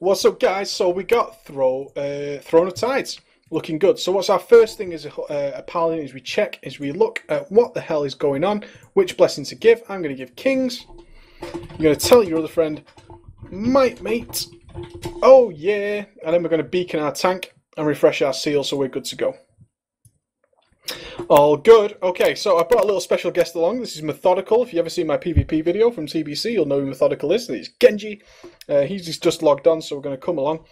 What's up, guys? So we got Throne of Tides looking good. So what's our first thing as a paladin is we look at what the hell is going on, which blessing to give. I'm going to give Kings. You're going to tell your other friend, Might Mate. Oh yeah. And then we're going to beacon our tank and refresh our seal so we're good to go. All good. Okay, so I brought a little special guest along. This is Methodical. If you ever seen my PvP video from TBC, you'll know who Methodical is. It's Genji. He's just logged on, so we're going to come along.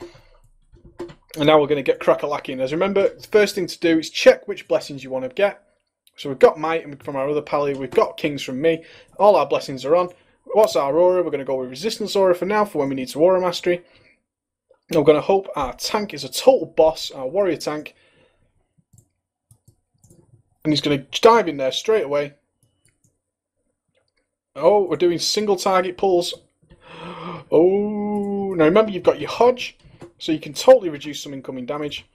And now we're going to get crack-a-lacking. As remember, the first thing to do is check which blessings you want to get. So we've got Might from our other pally. We've got Kings from me. All our blessings are on. What's our aura? We're going to go with Resistance Aura for now, for when we need to Aura Mastery. And we're going to hope our tank is a total boss, our warrior tank. And he's going to dive in there straight away. Oh, we're doing single target pulls. Oh, now remember you've got your Hodge, so you can totally reduce some incoming damage.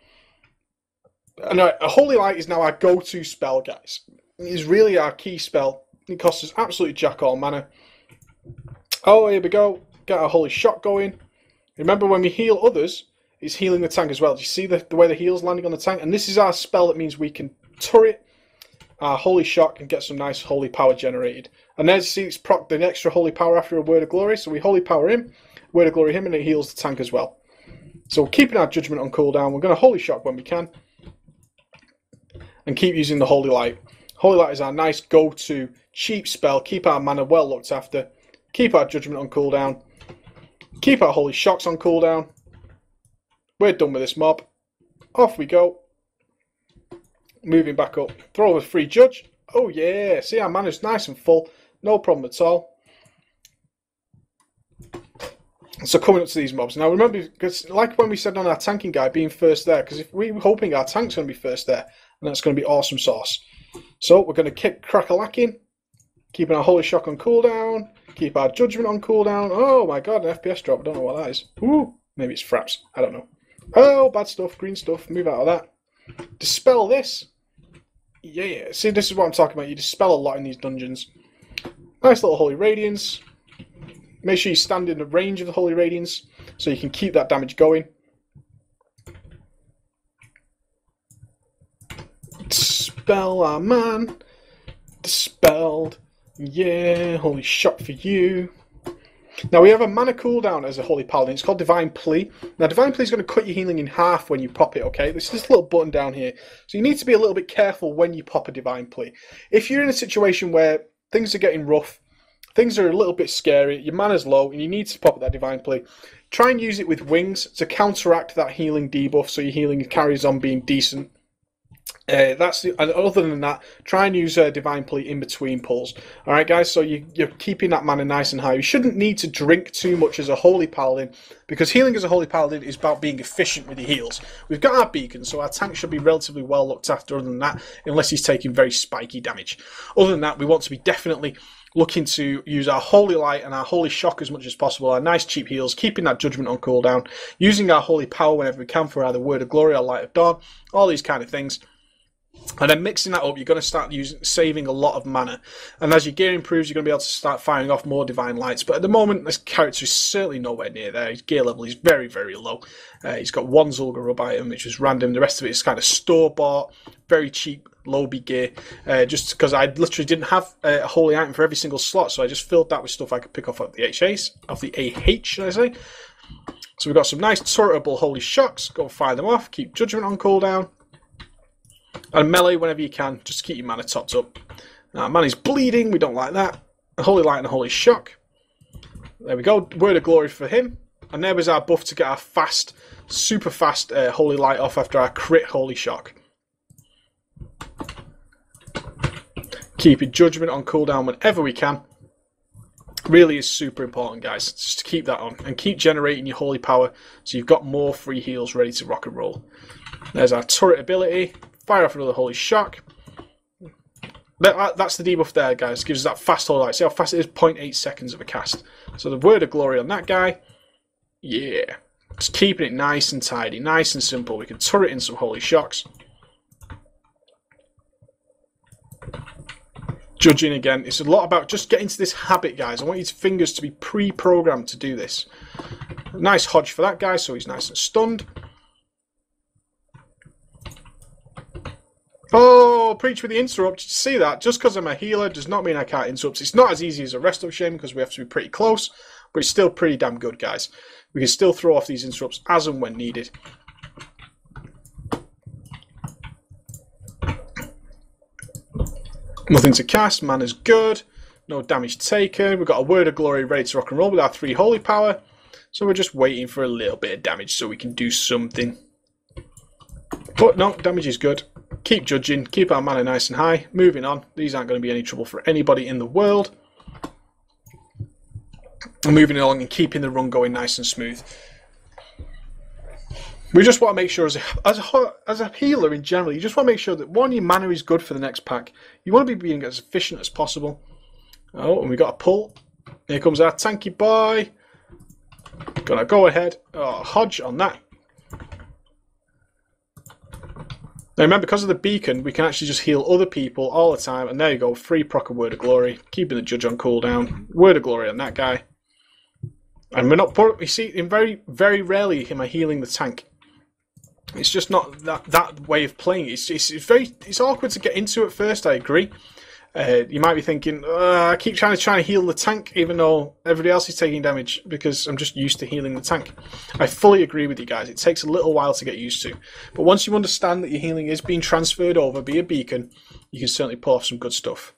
And a Holy Light is now our go-to spell, guys. It is really our key spell. It costs us absolutely jack all mana. Oh, here we go. Get our Holy Shot going. Remember when we heal others, it's healing the tank as well. Do you see the way the heal's landing on the tank? And this is our spell that means we can turret our Holy Shock and get some nice holy power generated. And there's, see, it's proc the extra holy power after a Word of Glory. So we holy power him, Word of Glory him, and it heals the tank as well. So we're keeping our judgment on cooldown. We're going to Holy Shock when we can. And keep using the Holy Light. Holy Light is our nice go-to cheap spell. Keep our mana well looked after. Keep our judgment on cooldown. Keep our Holy Shocks on cooldown. We're done with this mob. Off we go. Moving back up. Throw a free judge. Oh yeah. See, our mana's nice and full. No problem at all. So coming up to these mobs. Now remember, because like when we said on our tanking guide, being first there, because if we're hoping our tank's going to be first there, and that's going to be awesome sauce. So we're going to keep crack-a-lacking. Keeping our Holy Shock on cooldown. Keep our judgment on cooldown. Oh my god, an FPS drop. I don't know what that is. Ooh, maybe it's fraps. I don't know. Oh, bad stuff. Green stuff. Move out of that. Dispel this. Yeah, see, this is what I'm talking about. You dispel a lot in these dungeons. Nice little Holy Radiance. Make sure you stand in the range of the Holy Radiance so you can keep that damage going. Dispel our man. Dispelled. Yeah, Holy Shot for you. Now we have a mana cooldown as a Holy Paladin. It's called Divine Plea. Now Divine Plea is going to cut your healing in half when you pop it, okay? There's this little button down here. So you need to be a little bit careful when you pop a Divine Plea. If you're in a situation where things are getting rough, things are a little bit scary, your mana's low, and you need to pop that Divine Plea, try and use it with wings to counteract that healing debuff so your healing carries on being decent. And other than that, try and use Divine Plea in between pulls. Alright guys, so you're keeping that mana nice and high. You shouldn't need to drink too much as a Holy Paladin, because healing as a Holy Paladin is about being efficient with your heals. We've got our beacon, so our tank should be relatively well looked after other than that, unless he's taking very spiky damage. Other than that, we want to be definitely looking to use our Holy Light and our Holy Shock as much as possible, our nice cheap heals, keeping that judgment on cooldown, using our Holy Power whenever we can for either Word of Glory or Light of Dawn, all these kind of things. And then mixing that up, you're going to start saving a lot of mana. And as your gear improves, you're going to be able to start firing off more Divine Lights. But at the moment, this character is certainly nowhere near there. His gear level is very, very low. He's got one Zulga Rub item, which is random. The rest of it is kind of store-bought, very cheap, low-B gear. Just because I literally didn't have a holy item for every single slot, so I just filled that with stuff I could pick off the AH, should I say. So we've got some nice turretable Holy Shocks. Go fire them off. Keep Judgment on cooldown. And melee whenever you can, just keep your mana topped up. Now, man is bleeding, we don't like that. A Holy Light and a Holy Shock. There we go, Word of Glory for him. And there was our buff to get our fast, super fast Holy Light off after our crit Holy Shock. Keeping Judgment on cooldown whenever we can. Really is super important, guys. Just to keep that on. And keep generating your Holy Power so you've got more free heals ready to rock and roll. There's our turret ability. Fire off another Holy Shock. That's the debuff there, guys. Gives us that fast Holy Light. See how fast it is? 0.8 seconds of a cast. So the Word of Glory on that guy. Yeah. Just keeping it nice and tidy. Nice and simple. We can turret in some Holy Shocks. Judging again. It's a lot about just getting to this habit, guys. I want your fingers to be pre-programmed to do this. Nice hodge for that guy, so he's nice and stunned. Oh, preach with the interrupt. Did you see that? Just because I'm a healer does not mean I can't interrupt. It's not as easy as a rest of shame because we have to be pretty close, but it's still pretty damn good, guys. We can still throw off these interrupts as and when needed. Nothing to cast. Mana's good. No damage taken. We've got a Word of Glory ready to rock and roll with our 3 Holy Power. So we're just waiting for a little bit of damage so we can do something. But no, damage is good. Keep judging. Keep our mana nice and high. Moving on. These aren't going to be any trouble for anybody in the world. And moving along and keeping the run going nice and smooth. We just want to make sure, as a healer in general, you just want to make sure that, one, your mana is good for the next pack. You want to be being as efficient as possible. Oh, and we got a pull. Here comes our tanky boy. Gonna go ahead. Oh, hodge on that. Now remember, because of the beacon, we can actually just heal other people all the time. And there you go, free proc of Word of Glory. Keeping the judge on cooldown. Word of Glory on that guy. And we're not, you see, in very, very rarely am I healing the tank. It's just not that way of playing. It's awkward to get into at first, I agree. You might be thinking, I keep trying to heal the tank even though everybody else is taking damage because I'm just used to healing the tank. I fully agree with you guys. It takes a little while to get used to. But once you understand that your healing is being transferred over via beacon, you can certainly pull off some good stuff.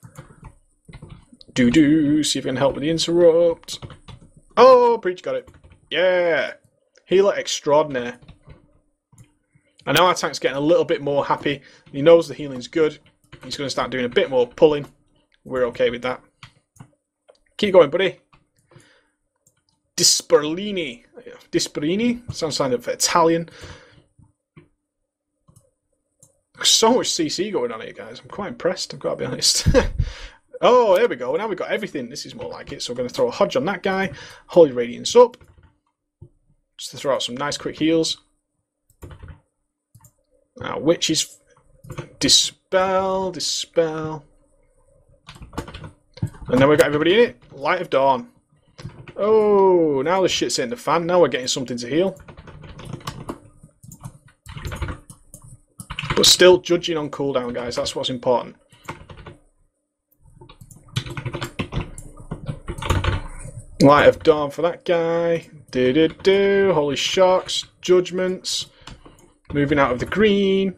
See if you can help with the interrupt. Oh, Breach got it. Yeah. Healer extraordinaire. And now our tank's getting a little bit more happy. He knows the healing's good. He's going to start doing a bit more pulling. We're okay with that. Keep going, buddy. Disperlini. Disperini? Sounds like for Italian. So much CC going on here, guys. I'm quite impressed, I've got to be honest. Oh, there we go. Now we've got everything. This is more like it. So we're going to throw a hodge on that guy. Holy Radiance up. Just to throw out some nice quick heals. Now, witches. Dispel. And then we've got everybody in it. Light of Dawn. Oh, now the shit's hitting the fan. Now we're getting something to heal. But still judging on cooldown, guys. That's what's important. Light of Dawn for that guy. Holy Sharks. Judgments. Moving out of the green.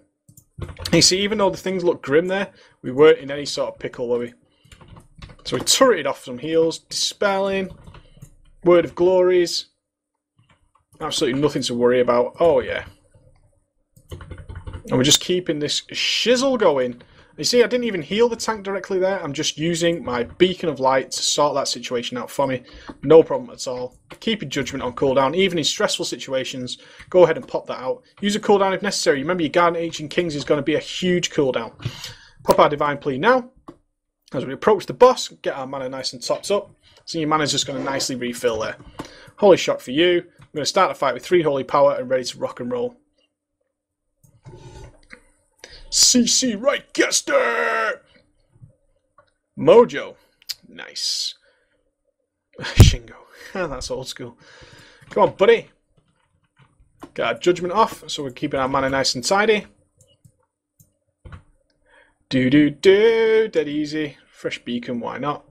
You see, even though the things look grim there, we weren't in any sort of pickle, were we? So we turreted off some heals. Dispelling. Word of Glories. Absolutely nothing to worry about. Oh, yeah. And we're just keeping this shizzle going. You see, I didn't even heal the tank directly there. I'm just using my Beacon of Light to sort that situation out for me. No problem at all. Keep your judgment on cooldown. Even in stressful situations, go ahead and pop that out. Use a cooldown if necessary. Remember, your Guardian Ancient Kings is going to be a huge cooldown. Pop our Divine Plea now. As we approach the boss, get our mana nice and topped up. So your mana's just going to nicely refill there. Holy Shock for you. I'm going to start the fight with 3 Holy Power and ready to rock and roll. CC right, Gester! Mojo. Nice. Shingo. That's old school. Come on, buddy. Got our judgment off, so we're keeping our mana nice and tidy. Dead easy. Fresh beacon, why not?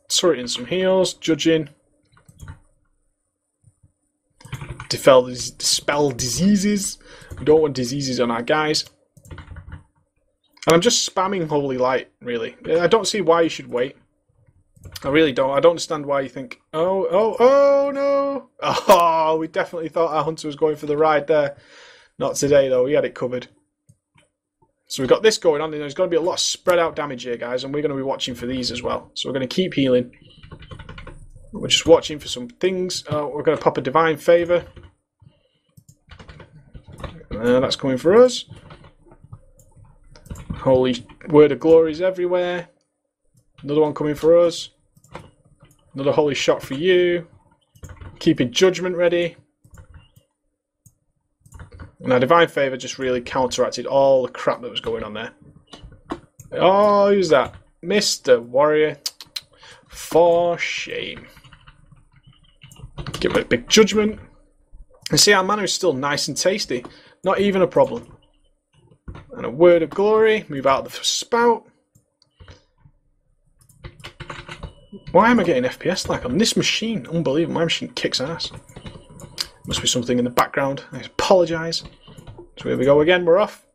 Turret in some heals, judging. Dispel diseases. We don't want diseases on our guys. And I'm just spamming Holy Light, really. I don't see why you should wait. I really don't. I don't understand why you think, oh no! Oh, we definitely thought our hunter was going for the ride there. Not today, though. We had it covered. So we've got this going on, and there's going to be a lot of spread out damage here, guys, and we're going to be watching for these as well. So we're going to keep healing. We're just watching for some things. We're going to pop a Divine Favor. That's coming for us. Holy Word of Glories everywhere. Another one coming for us. Another Holy Shot for you. Keeping Judgment ready. And our Divine Favor just really counteracted all the crap that was going on there. Oh, who's that? Mr. Warrior. For shame. Give it a big Judgment. And see, our mana is still nice and tasty. Not even a problem. And a Word of Glory. Move out of the spout. Why am I getting FPS like on this machine? Unbelievable. My machine kicks ass. Must be something in the background. I apologise. So here we go again. We're off.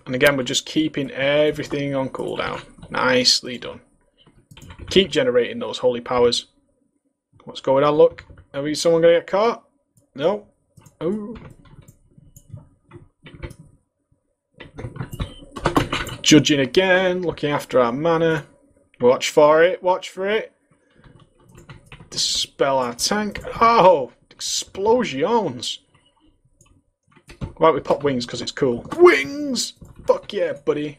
And again, we're just keeping everything on cooldown. Nicely done. Keep generating those holy powers. What's going on? Look. Are we someone going to get caught? No. Oh. Judging again. Looking after our mana. Watch for it. Watch for it. Dispel our tank. Oh. Explosions. Why don't we pop wings because it's cool. Wings! Fuck yeah, buddy.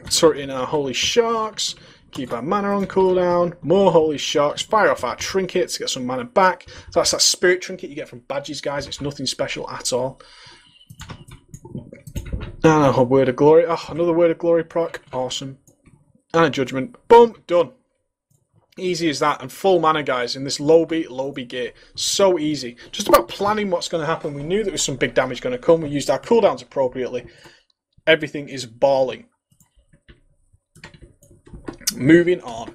Turreting our holy sharks. Keep our mana on cooldown. More holy sharks. Fire off our trinkets. Get some mana back. So that's that spirit trinket you get from badges, guys. It's nothing special at all. And a Word of Glory. Oh, another Word of Glory proc. Awesome. And a Judgment. Boom. Done. Easy as that. And full mana, guys, in this lobby gear. So easy. Just about planning what's going to happen. We knew there was some big damage going to come. We used our cooldowns appropriately. Everything is balling. Moving on.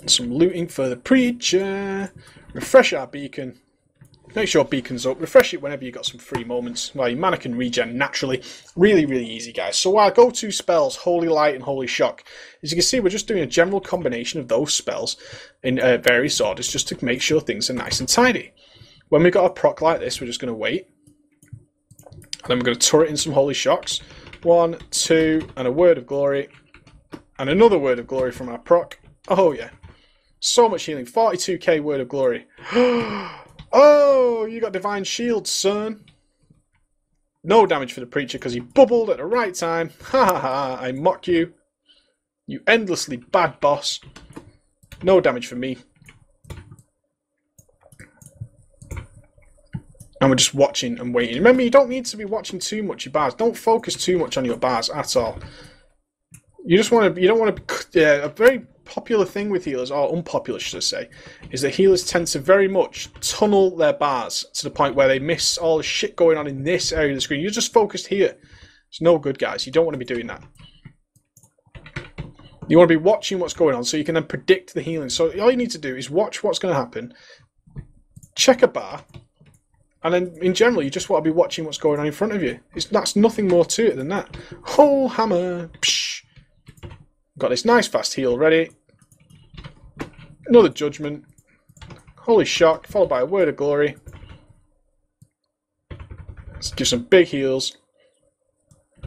Some looting for the preacher. Refresh our beacon. Make sure beacon's up. Refresh it whenever you've got some free moments. Well, your mana can regen naturally. Really, really easy, guys. So our go-to spells, Holy Light and Holy Shock. As you can see, we're just doing a general combination of those spells in various orders just to make sure things are nice and tidy. When we've got a proc like this, we're just going to wait. And then we're going to turret in some Holy Shocks. 1, 2, and a Word of Glory. And another Word of Glory from our proc. Oh, yeah. So much healing. 42k Word of Glory. Oh, you got Divine Shield, son. No damage for the Preacher because he bubbled at the right time. Ha ha ha, I mock you. You endlessly bad boss. No damage for me. And we're just watching and waiting. Remember, you don't need to be watching too much your bars. Don't focus too much on your bars at all. You just want to. You don't want to. A very popular thing with healers, or unpopular, should I say, is that healers tend to very much tunnel their bars to the point where they miss all the shit going on in this area of the screen. You're just focused here. It's no good, guys. You don't want to be doing that. You want to be watching what's going on so you can then predict the healing. So all you need to do is watch what's going to happen, check a bar. And then, in general, you just want to be watching what's going on in front of you. That's nothing more to it than that. Oh, hammer. Psh. Got this nice fast heal ready. Another Judgment. Holy Shock, followed by a Word of Glory. Let's give some big heals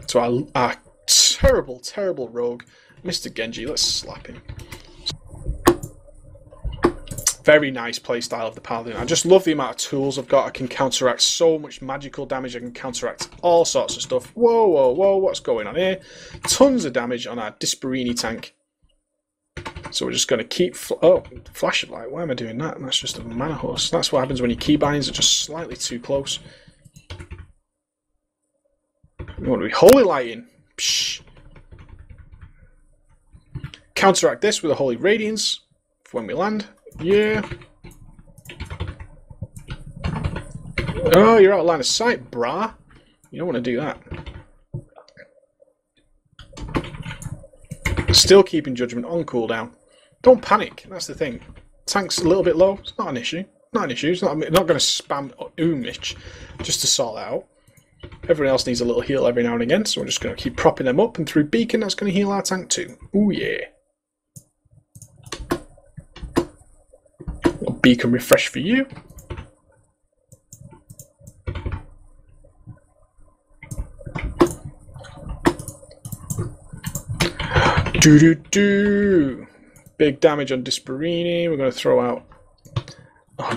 to our terrible, terrible rogue, Mr. Genji. Let's slap him. Very nice playstyle of the Paladin. I just love the amount of tools I've got. I can counteract so much magical damage. I can counteract all sorts of stuff. Whoa, whoa, whoa. What's going on here? Tons of damage on our Disparini tank. So we're just going to keep... Oh, flash of light. Why am I doing that? That's just a mana horse. That's what happens when your keybinds are just slightly too close. We want to be Holy Lighting. Psh. Counteract this with a Holy Radiance for when we land. Yeah. Oh, you're out of line of sight, brah. You don't want to do that. Still keeping Judgment on cooldown. Don't panic. That's the thing. Tank's a little bit low. It's not an issue. Not an issue. It's not going to spam Oomich just to sort that out. Everyone else needs a little heal every now and again, so we're just going to keep propping them up. And through Beacon, that's going to heal our tank too. Ooh, yeah. Beacon refresh for you. Do. Big damage on Disparini. We're going to throw out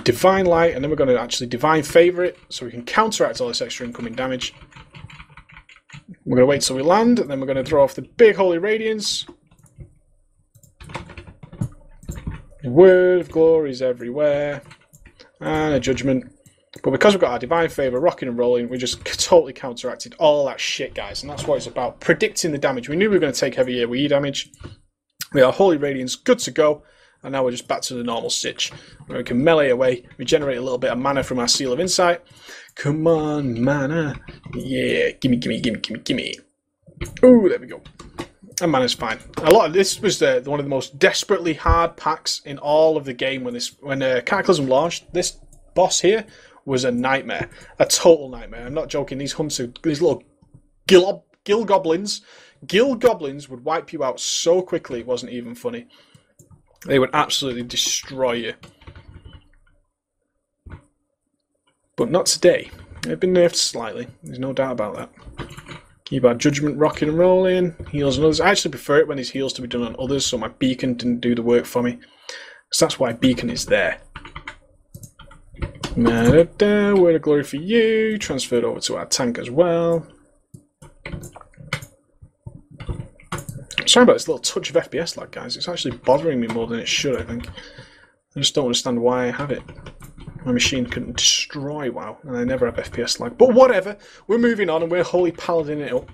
Divine Light, and then we're going to actually Divine Favor it so we can counteract all this extra incoming damage. We're going to wait till we land, and then we're going to throw off the big Holy Radiance. Word of Glories everywhere. And a Judgment. But because we've got our Divine Favor rocking and rolling, we just totally counteracted all that shit, guys. And that's what it's about. Predicting the damage. We knew we were going to take heavy AoE damage. We are Holy Radiance, good to go. And now we're just back to the normal stitch, where we can melee away, regenerate a little bit of mana from our Seal of Insight. Come on, mana. Yeah, gimme, gimme, gimme, gimme, gimme. Ooh, there we go. And mana's fine. A lot of this was one of the most desperately hard packs in all of the game when Cataclysm launched. This boss here was a nightmare, a total nightmare. I'm not joking. These hunters, these little gill goblins would wipe you out so quickly. It wasn't even funny. They would absolutely destroy you. But not today. They've been nerfed slightly. There's no doubt about that. Keep our judgment rocking and rolling. Heals on others. I actually prefer it when there's heals to be done on others, so my beacon didn't do the work for me. So that's why beacon is there. Word of glory for you. Transferred over to our tank as well. Sorry about this little touch of FPS lag, guys. It's actually bothering me more than it should, I think. I just don't understand why I have it. My machine couldn't destroy WoW, and I never have FPS lag. But whatever, we're moving on, and we're Holy Paladin it up.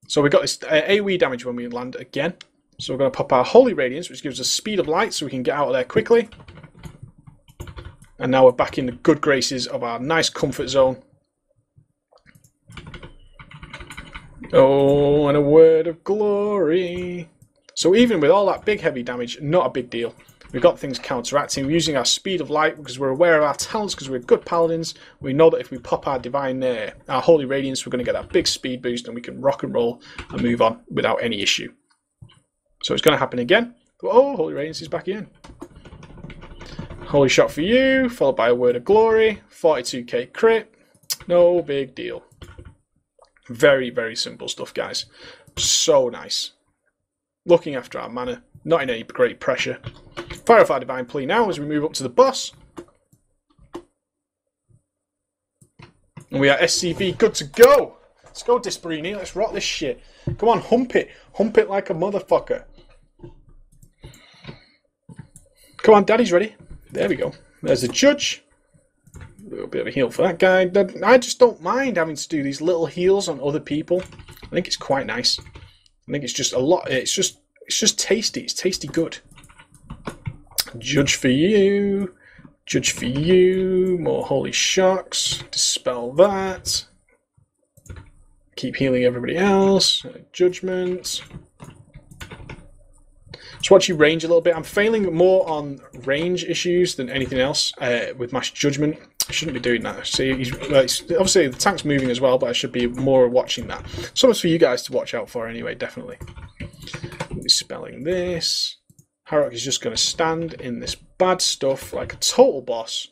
So we got this AoE damage when we land again. So we're going to pop our Holy Radiance, which gives us speed of light, so we can get out of there quickly. And now we're back in the good graces of our nice comfort zone. Oh, and a word of glory. So even with all that big heavy damage, not a big deal. We've got things counteracting. We're using our speed of light because we're aware of our talents, because we're good paladins. We know that if we pop our our Holy Radiance, we're going to get that big speed boost and we can rock and roll and move on without any issue. So it's going to happen again. Oh, Holy Radiance is back in. Holy Shot for you, followed by a word of glory. 42k crit. No big deal. Very, very simple stuff, guys. So nice. Looking after our mana, not in any great pressure. Fire off our Divine Plea now as we move up to the boss. And we are SCV good to go. Let's go, Disperini. Let's rock this shit. Come on, hump it. Hump it like a motherfucker. Come on, Daddy's ready. There we go. There's the judge. A little bit of a heal for that guy. I just don't mind having to do these little heals on other people. I think it's quite nice. I think it's just a lot. It's just tasty. It's tasty good. Judge for you. Judge for you. More holy shocks. Dispel that. Keep healing everybody else. Judgment. Just watch you range a little bit. I'm failing more on range issues than anything else with my judgment. I shouldn't be doing that. See, obviously the tank's moving as well, but I should be more watching that. Something for you guys to watch out for anyway, definitely. Spelling this. Harrock is just going to stand in this bad stuff like a total boss.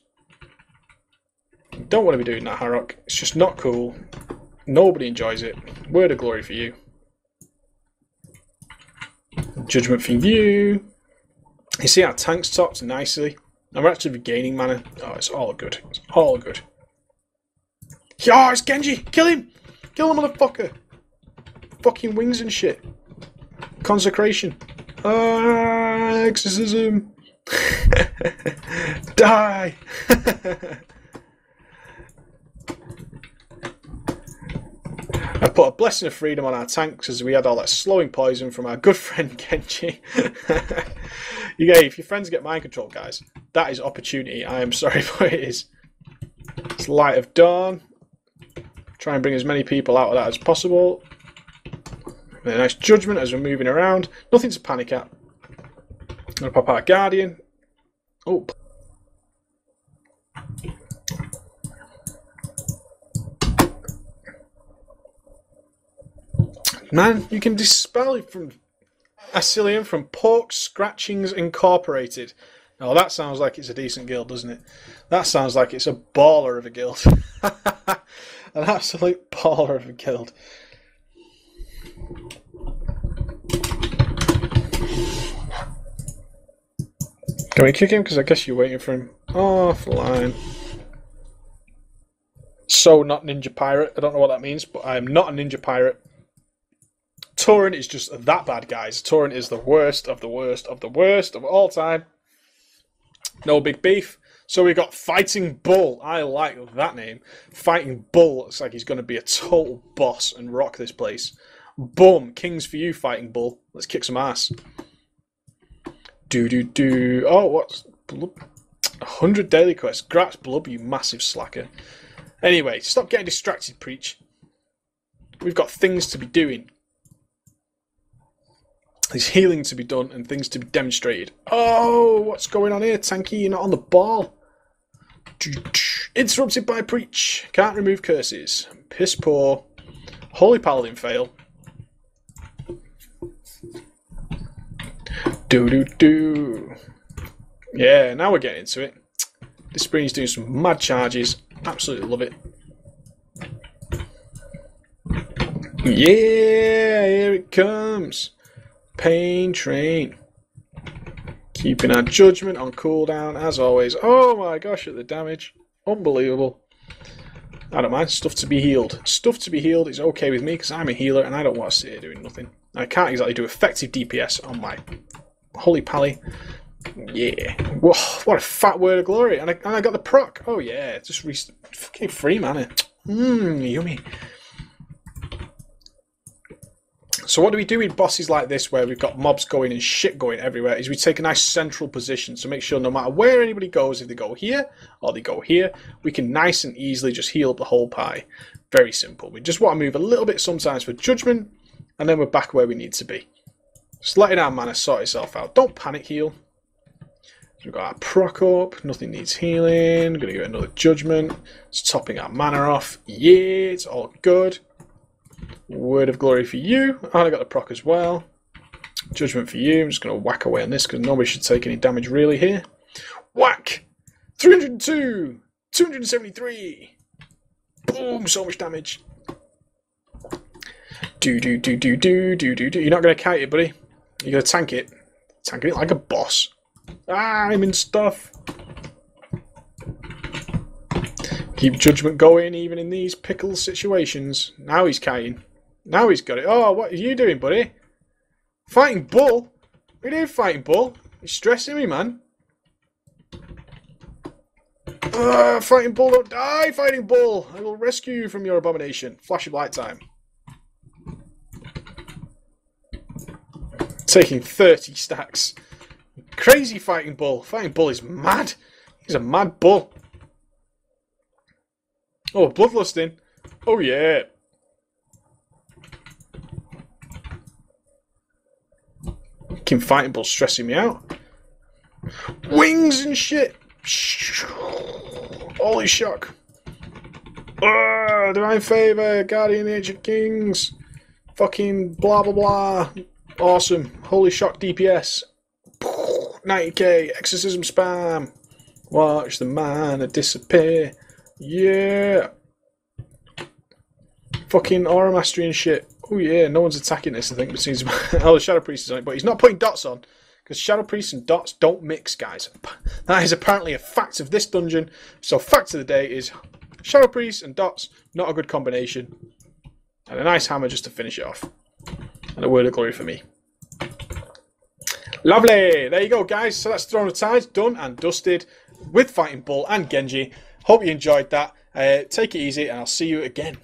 Don't want to be doing that, Harrock. It's just not cool. Nobody enjoys it. Word of glory for you. Judgment for you. You see our tank's topped nicely. And we're actually regaining mana. Oh, it's all good. It's all good. Oh, it's Genji! Kill him! Kill the motherfucker! Fucking wings and shit. Consecration. Exorcism. Die! I put a Blessing of Freedom on our tank because we had all that slowing poison from our good friend Genji. If your friends get mind control, guys, that is opportunity. I am sorry, but it is. It's Light of Dawn. Try and bring as many people out of that as possible. A nice judgment as we're moving around. Nothing to panic at. I'm going to pop our Guardian. Oh. Man, you can dispel from Asilium from Pork Scratchings Incorporated. Now that sounds like it's a decent guild, doesn't it? That sounds like it's a baller of a guild. An absolute baller of a guild. Can we kick him? Because I guess you're waiting for him. Offline. So not Ninja Pirate. I don't know what that means, but I am not a Ninja Pirate. Torrent is just that bad, guys. Torrent is the worst of the worst of the worst of all time. No big beef. So we got Fighting Bull. I like that name. Fighting Bull looks like he's going to be a total boss and rock this place. Boom. Kings for you, Fighting Bull. Let's kick some ass. Do. Oh, what's blood? 100 daily quests. Grats blub, you massive slacker. Anyway, stop getting distracted, Preach. We've got things to be doing. There's healing to be done and things to be demonstrated. Oh, what's going on here, Tanky? You're not on the ball. Interrupted by Preach. Can't remove curses. Piss poor. Holy Paladin fail. Do. Yeah, now we're getting into it. This spring's doing some mad charges. Absolutely love it. Yeah, here it comes. Pain Train. Keeping our judgment on cooldown as always. Oh my gosh, at the damage. Unbelievable. I don't mind. Stuff to be healed. Stuff to be healed is okay with me because I'm a healer and I don't want to sit here doing nothing. I can't exactly do effective DPS on my Holy Pally. Yeah. Whoa, what a fat word of glory. And I got the proc. Oh yeah. Just fucking free mana. Yummy. So what do we do with bosses like this where we've got mobs going and shit going everywhere is we take a nice central position to make sure no matter where anybody goes, if they go here or they go here, we can nice and easily just heal up the whole pie. Very simple. We just want to move a little bit sometimes for judgment and then we're back where we need to be. Just letting our mana sort itself out. Don't panic heal. So we've got our proc up, nothing needs healing, gonna get another judgment. It's topping our mana off. Yeah, it's all good. Word of glory for you. And I got the proc as well. Judgment for you. I'm just going to whack away on this because nobody should take any damage really here. Whack! 302! 273! Boom! So much damage. Do. You're not going to kite it, buddy. You're going to tank it. Tanking it like a boss. Ah, I'm in stuff. Keep judgment going even in these pickle situations. Now he's kiting. Now he's got it. Oh, what are you doing, buddy? Fighting bull? What are you doing, fighting bull? You're stressing me, man. Fighting bull, don't die, fighting bull. I will rescue you from your abomination. Flash of light time. Taking 30 stacks. Crazy fighting bull. Fighting bull is mad. He's a mad bull. Oh, bloodlusting. Oh, yeah. Fucking fighting bull stressing me out. Wings and shit. Holy shock. Divine Favor. Guardian of the Ancient Kings. Fucking blah, blah, blah. Awesome. Holy shock DPS. 90k. Exorcism spam. Watch the mana disappear. Yeah. Fucking aura mastery and shit. Oh yeah, no one's attacking this, I think. Oh, the Shadow Priest is on it, but he's not putting dots on. Because Shadow Priest and dots don't mix, guys. That is apparently a fact of this dungeon. So fact of the day is Shadow Priest and dots, not a good combination. And a nice hammer just to finish it off. And a word of glory for me. Lovely! There you go, guys. So that's Throne of Tides done and dusted with Fighting Bull and Genji. Hope you enjoyed that. Take it easy and I'll see you again.